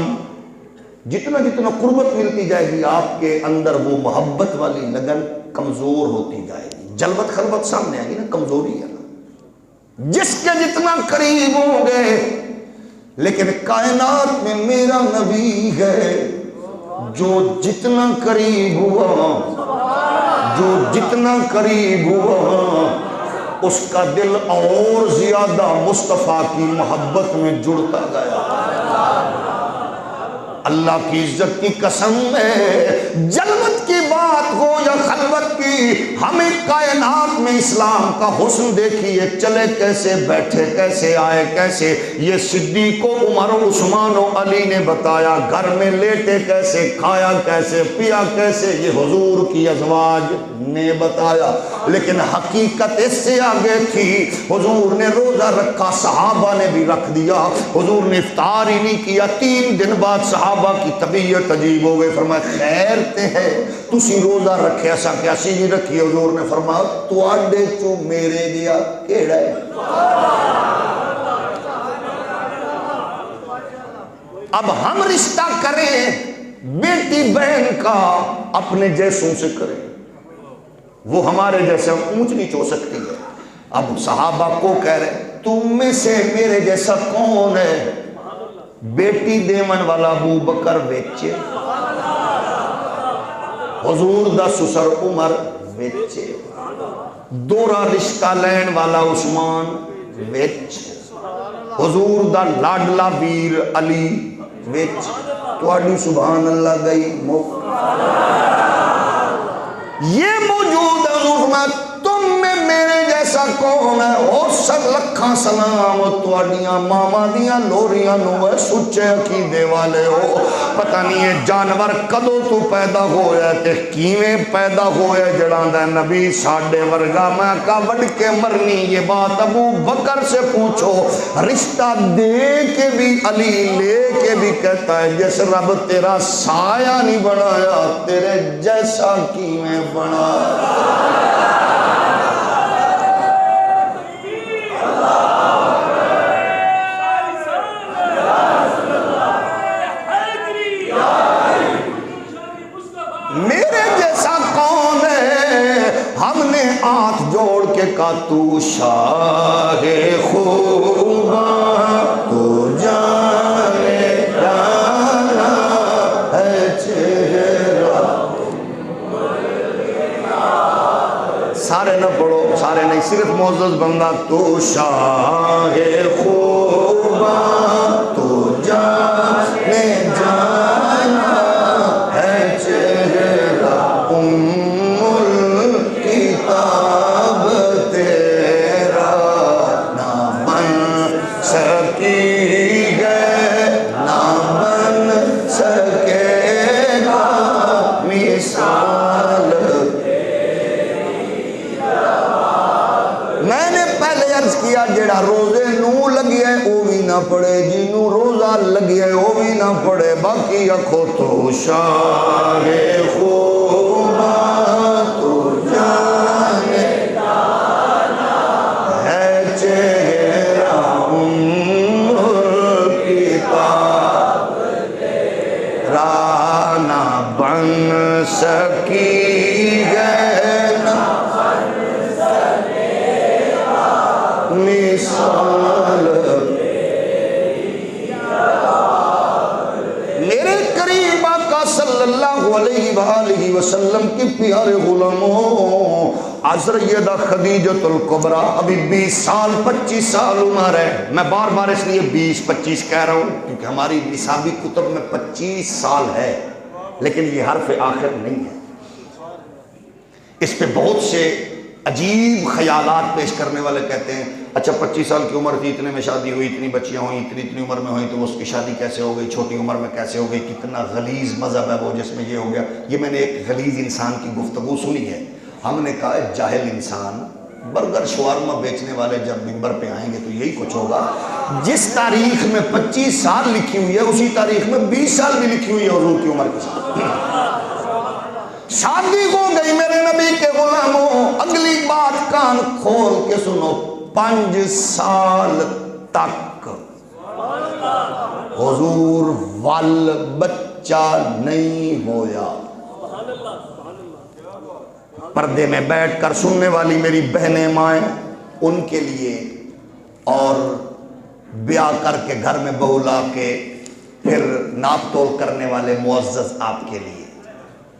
جتنا قربت ملتی جائے گی آپ کے اندر، وہ محبت والی لگن کمزور ہوتی جائے گی، جلوت خلوت سامنے آئے گی نا، کمزوری ہے نا۔ جس کے جتنا قریب ہوں گے، لیکن کائنات میں میرا نبی ہے، جو جتنا قریب ہوا اس کا دل اور زیادہ مصطفیٰ کی محبت میں جڑتا گیا۔ اللہ کی عزت کی قسم ہے، جلوت کی بات ہو یا خلوت کی، ہمیں کائنات میں اسلام کا حسن دیکھیے، چلے کیسے، بیٹھے کیسے، آئے کیسے۔ یہ صدیق و عمر و عثمان و علی نے بتایا، گھر میں لیٹے کیسے، کھایا کیسے، پیا کیسے، یہ حضور کی ازواج نے بتایا۔ لیکن حقیقت اس سے آگے تھی، حضور نے روزہ رکھا، صحابہ نے بھی رکھ دیا، حضور نے افطار ہی نہیں کیا، 3 دن بعد صحابہ کی طبیعت عجیب ہو گئی، فرمایا خیر تے ہے تسی روزہ رکھے ایسا کہ اسی بھی رکھی۔ حضور نے فرمایا تو آڈے چو میرے دیا کیڑا ہے۔ اب ہم رشتہ کریں بیٹی بہن کا اپنے جیسوں سے کریں، وہ ہمارے جیسے اونچ نیچ ہو سکتی ہے. اب صحابہ کو کہہ رہے تم میں سے میرے جیسا کون ہے؟ بیٹی دیمن والا ابو بکر ویچے، حضور دا سسر عمر ویچے، دورا رشتہ لین والا عثمان ویچ، حضور دا لاڈلا ویر علی ویچ. تواڈی سبحان اللہ گئی مک. یہ موجود ہے حضور فرمایا تم میں میرے جیسا کون ہے؟ اور سب لکھاں سلام تواڈیاں ماما دیاں لوریاں نو سچے عقیدے والے ہو. پتہ نہیں یہ جانور کدوں تو پیدا ہویا تے کیویں پیدا ہویا جڑاندا نبی ساڈے ورگا. میں کہا وڈ کے مرنی یہ بات ابو بکر سے پوچھو. رشتہ دے کے بھی علی لے کے بھی کہتا ہے جس رب تیرا سایہ نہیں بنایا تیرے جیسا کیویں بنایا. میرے جیسا کون ہے؟ ہم نے ہاتھ جوڑ کے کہا تو شاہ خوباں تو جانے جانا ہے چہرہ. سارے نہ پڑھو، سارے نہیں، صرف معزز بندہ. تو شاہ خوباں تو جانے جانا ہے چہرہ ام الکتاب تیرا نہ بن سکی گئے نہ بن سکے گا مثال. میں نے پہلے عرض کیا جڑا روزے نو لگی ہے وہ بھی نہ پڑھے، جنوں روزہ لگی ہے وہ بھی نہ پڑھے. باقی اکھو تو شاہ خوباں تو جانے ہے چہرہ ام الکتاب تیرا نہ بن سکی گئے نہ مثال. میرے قریب آقا صلی اللہ علیہ وآلہ وسلم کی پیارے غلاموں سیدہ خدیجۃ الکبریٰ ابھی 20 سال 25 سال عمر ہے. میں بار بار اس لیے 20-25 کہہ رہا ہوں کیونکہ ہماری نصابی کتب میں 25 سال ہے، لیکن یہ حرف آخر نہیں ہے. اس پہ بہت سے عجیب خیالات پیش کرنے والے کہتے ہیں اچھا 25 سال کی عمر تھی، اتنے میں شادی ہوئی، اتنی بچیاں ہوئیں، اتنی عمر میں ہوئیں، تو اس کی شادی کیسے ہو گئی، چھوٹی عمر میں کیسے ہو گئی، کتنا غلیظ مذہب ہے وہ جس میں یہ ہو گیا. یہ میں نے ایک غلیظ انسان کی گفتگو سنی ہے. ہم نے کہا جاہل انسان برگر شوارما بیچنے والے جب منبر پہ آئیں گے تو یہی کچھ ہوگا. جس تاریخ میں 25 سال لکھی ہوئی ہے اسی تاریخ میں 20 سال بھی لکھی ہوئی ہے حضور کی عمر کے ساتھ. شادی ہو گئی میرے نبی کے غلاموں. اگلی بات کان کھول کے سنو. 5 سال تک حضور وال بچہ نہیں ہویا. پردے میں بیٹھ کر سننے والی میری بہنیں مائیں ان کے لیے اور بیاہ کر کے گھر میں بہو لا کے پھر ناپ تول کرنے والے معزز آپ کے لیے.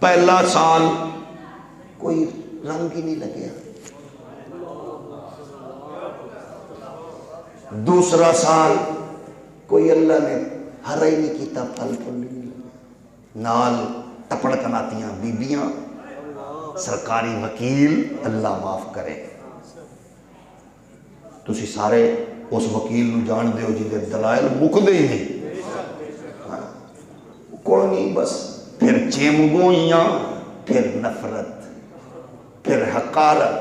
پہلا سال کوئی رنگ ہی نہیں لگیا، دوسرا سال کوئی اللہ نے ہر ہی نہیں کیتا، پھل پھل نہیں لگا. نال تپڑ کناتیاں بیبیاں، سرکاری وکیل اللہ معاف کرے. تسی سارے اس وکیل نو جان دیو جی دے دلائل مکدے ہی نہیں، کوئی نہیں. بس پھر چیمگوئیاں، پھر نفرت، پھر حقارت.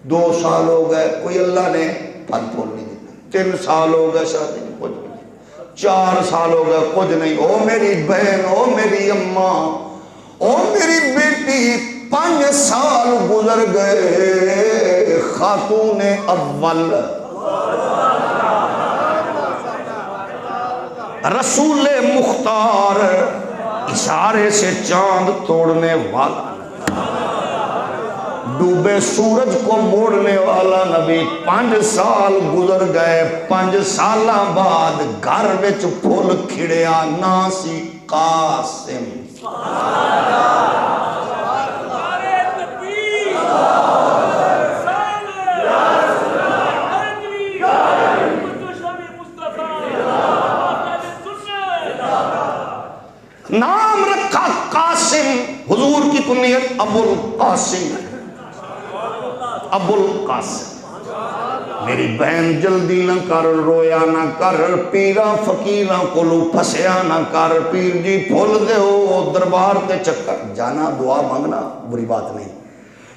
2 سال ہو گئے کوئی اللہ نے پھل پھول نہیں دیتا. 3 سال ہو گئے شادی نہیں، کچھ نہیں. 4 سال ہو گئے کچھ نہیں. او میری بہن، او میری اماں، او میری بیٹی، 5 سال گزر گئے. خاتون اول رسول مختار اشارے سے چاند توڑنے والا ڈوبے سورج کو موڑنے والا نبی 5 سال گزر گئے 5 سالہ بعد گھر وچ پھول کھڑیا نا سی قاسم نام رکھا قاسم حضور کی کنیت ابو القاسم ابو القاسم میری بہن جلدی نہ کر رویا نہ کر پیرا فقیراں کولو پھسیا نہ کر پیر جی پھول دے ہو دربار تے چکر جانا دعا مانگنا بری بات نہیں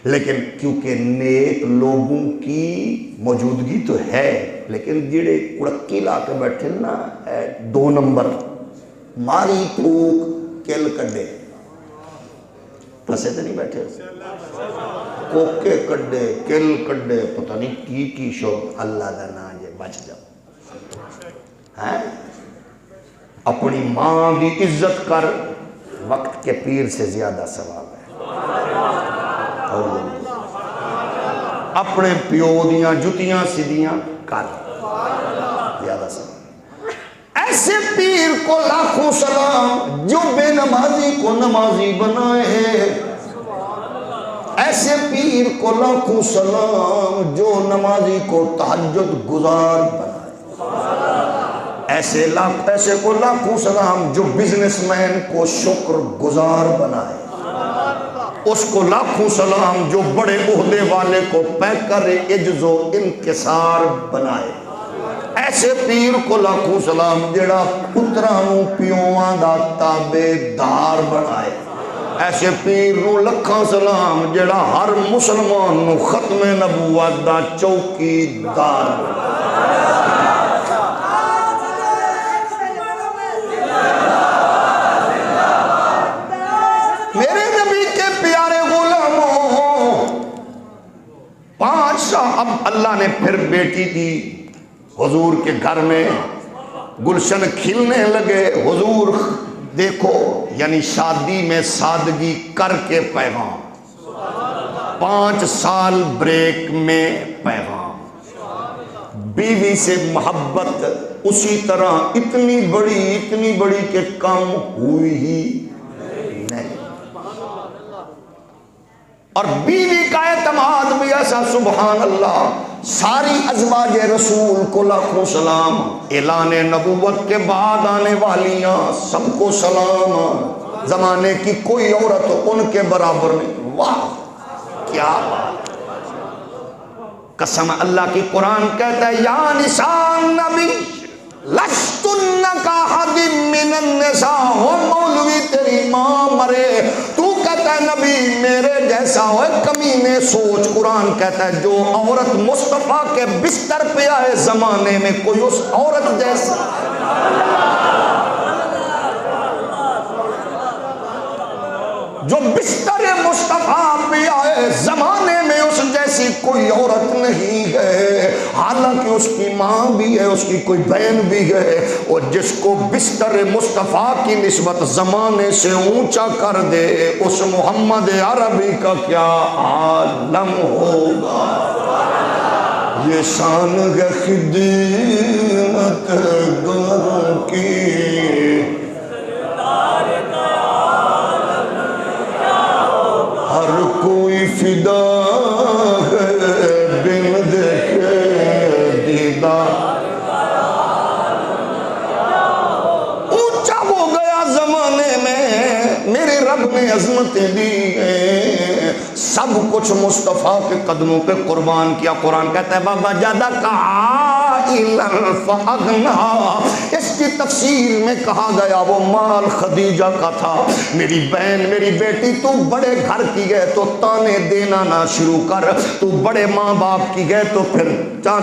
لیکن کیونکہ نیک لوگوں کی موجودگی تو ہے لیکن جڑے کڑکی لا کے بیٹھے نا 2 نمبر ماری پھوک کل کڈے پھسے تو نہیں بیٹھے کوکے کڈے کل کڈے پتہ نہیں کی شوق اللہ دا نا جے بچ جاؤ اپنی ماں بھی عزت کر وقت کے پیر سے زیادہ ثواب ہے اپنے پیو دیاں جتیاں سیدیاں کر زیادہ ثواب ایسے پیر کو لاکھوں سلام جو بے نمازی کو نمازی بنائے ایسے پیر کو لاکھوں سلام جو نمازی کو تہجد گزار بنائے ایسے کو لاکھوں سلام جو بزنس مین کو شکر گزار بنائے اس کو لاکھوں سلام جو بڑے عہدے والے کو پیکر عجز و انکسار بنائے ایسے پیر کو لاکھوں سلام جڑا پترانوں پیوان دا تابع دار بنائے ایسے پیر نو لکھاں سلام جڑا ہر مسلمان نو ختم نبوت دا چوکی دار میرے نبی کے پیارے غلاموں 5 سال اب اللہ نے پھر بیٹی دی حضور کے گھر میں گلشن کھلنے لگے حضور دیکھو یعنی شادی میں سادگی کر کے پیغام 5 سال بریک میں پیغام بیوی سے محبت اسی طرح اتنی بڑی کہ کم ہوئی ہی نہیں اور بیوی کا اعتماد بھی ایسا سبحان اللہ ساری ازواج رسول کو لاکھوں سلام اعلان نبوت کے بعد آنے والیاں سب کو سلام زمانے کی کوئی عورت ان کے برابر نہیں واہ کیا بات قسم اللہ کی قرآن کہتا ہے یا نساء نبی لستن کاحد من النساء وہ مولوی تیری ماں مرے تو کہتا ہے نبی میرے جیسا ہوئے کمینے سوچ قرآن کہتا ہے جو عورت مصطفیٰ کے بستر پہ آئے زمانے میں کوئی اس عورت جیسا جو بستر مصطفیٰ پہ آئے زمانے میں اس جیسی کوئی عورت نہیں ہے حالانکہ اس کی ماں بھی ہے اس کی کوئی بہن بھی ہے اور جس کو بستر مصطفیٰ کی نسبت زمانے سے اونچا کر دے اس محمد عربی کا کیا عالم ہوگا یہ شان ہے خدمت گاروں کی ہر کوئی فدا ہے بن دیکھے دیدار اونچا ہو گیا زمانے میں میرے رب نے عظمتیں دی ہیں سب کچھ مصطفیٰ کے قدموں پہ قربان کیا قرآن کہتا ہے بابا جادہ عائلاً فاغنا اس کی تفسیر میں کہا گیا وہ مال خدیجہ کا تھا میری بہن میری بیٹی تو بڑے گھر کی گئے تو تانے دینا نہ شروع کر تو بڑے ماں باپ کی گئے تو پھر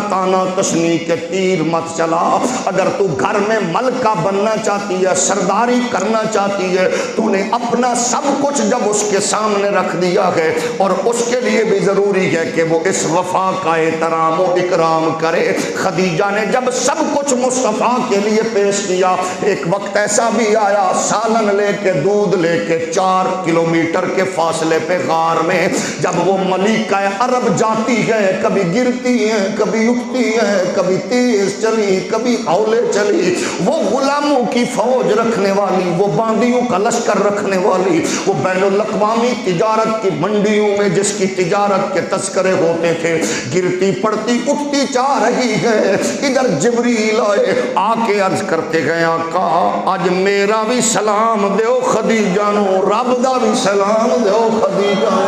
تانا تشنی کے تیر مت چلا. اگر تو گھر میں ملکہ بننا چاہتی ہے، سرداری کرنا چاہتی ہے، تو نے اپنا سب کچھ جب اس کے سامنے رکھ دیا ہے، اور اس کے لیے بھی ضروری ہے کہ وہ اس وفا کا احترام و اکرام کرے. خدیجہ نے جب سب کچھ مصطفیٰ کے لیے پیش کیا، ایک وقت ایسا بھی آیا سالن لے کے دودھ لے کے 4 کلومیٹر کے فاصلے پہ غار میں جب وہ ملکہ عرب جاتی ہے، کبھی گرتی ہے، کبھی اٹھتی ہے، کبھی تیز چلی، کبھی ہولے چلی، وہ غلاموں کی فوج رکھنے والی، وہ باندیوں کا لشکر رکھنے والی، وہ بین الاقوامی تجارت کی منڈیوں میں جس کی تجارت کے تذکرے ہوتے تھے، گرتی پڑتی اٹھتی چاہ رہی ہے. ادھر جبریل آئے، آ کے عرض کرتے گئے آقا اج میرا بھی سلام دیو خدیجہ نو، رب دا بھی سلام دیو خدیجہ نو،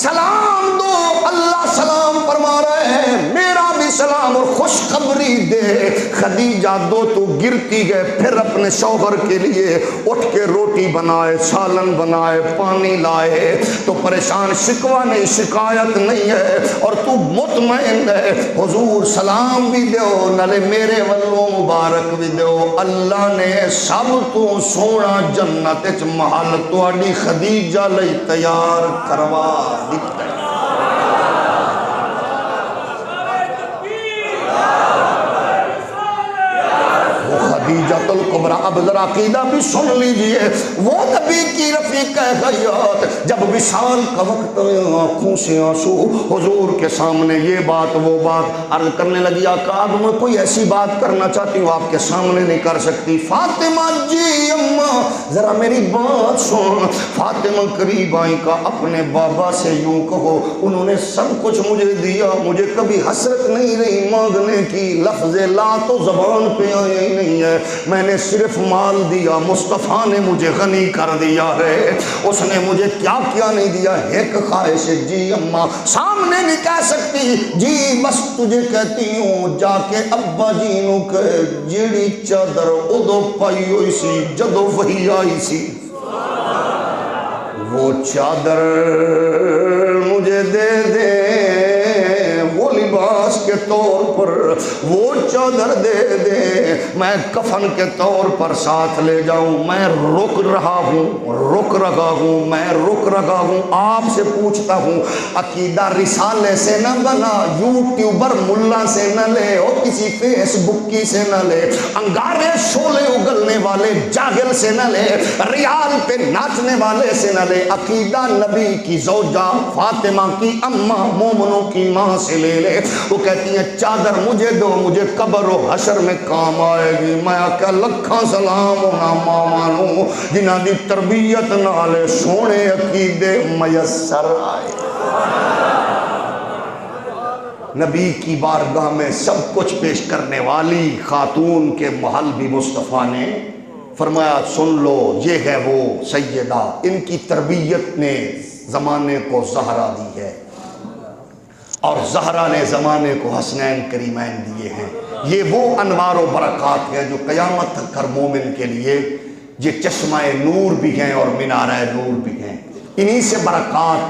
سلام دو. اللہ سلام فرما رہے ہیں، میرا بھی سلام اور خوشخبری دے. خدیجہ دو تو گرتی گئے، پھر اپنے شوہر کے لیے اٹھ کے روٹی بنائے، سالن بنائے، پانی لائے. تو پریشان، شکوہ نہیں، شکایت نہیں ہے، اور تو مطمئن ہے. حضور سلام بھی دیو نالے میرے والوں مبارک بھی دیو. اللہ نے سب تو سونا جنت وچ محل تہاڈی خدیجہ لئی تیار کروا دیتا ہے. خدیجۃ الکبریٰ. اب ذرا عقیدہ بھی سن لیجئے. وہ نبی کی رفیقہ حیات جب وصال کا وقت آنکھوں سے آنسو، حضور کے سامنے یہ بات وہ بات عرض کرنے لگی، آقا اب میں کوئی ایسی بات کرنا چاہتی ہوں آپ کے سامنے نہیں کر سکتی. فاطمہ جی اماں ذرا میری بات سن. فاطمہ قریب آئی، کا اپنے بابا سے یوں کہو انہوں نے سب کچھ مجھے دیا، مجھے کبھی حسرت نہیں رہی مانگنے کی. لفظ لا تو زبان پہ آیا ہی نہیں ہے. میں نے صرف مال دیا، مصطفیٰ نے مجھے غنی کر دیا ہے. اس نے مجھے کیا کیا نہیں دیا. ایک خواہش ہے جی اماں، سامنے نہیں کہہ سکتی جی، بس تجھے کہتی ہوں جا کے ابا جی نو کہ جیڑی چادر ادو پائی ہوئی سی جدو وہی آئی سی، وہ چادر مجھے دے دے، وہ لباس کے طور پر وہ چادر دے دے، میں کفن کے طور پر ساتھ لے جاؤں. میں رک رہا ہوں. آپ سے پوچھتا ہوں، عقیدہ رسالے سے نہ بنا، یوٹیوبر ملا سے نہ لے، اور کسی فیس بک کی سے نہ لے، انگارے شولے اگلنے والے جاگل سے نہ لے، ریال پہ ناچنے والے سے نہ لے. عقیدہ نبی کی زوجہ فاطمہ کی اماں مومنوں کی ماں سے لے لے. وہ کہتی ہیں چادر مجھے دو، مجھے قبر و حشر میں کام آئے گی. میں آقا لکھاں سلام ہونا مامانوں جنہاں دی تربیت نالے سونے عقیدے میسر آئے. نبی کی بارگاہ میں سب کچھ پیش کرنے والی خاتون کے محل بھی مصطفیٰ نے فرمایا سن لو، یہ ہے وہ سیدہ، ان کی تربیت نے زمانے کو زہرا دی ہے، اور زہرا نے زمانے کو حسنین کریمین دیے ہیں. یہ وہ انوار و برکات ہیں جو قیامت تک ہر مومن کے لیے یہ چشمہ نور بھی ہیں اور مینارہ نور بھی ہیں. انہی سے برکات،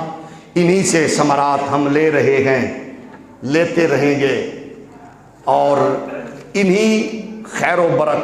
انہی سے ثمرات ہم لے رہے ہیں، لیتے رہیں گے، اور انہی خیر و برکات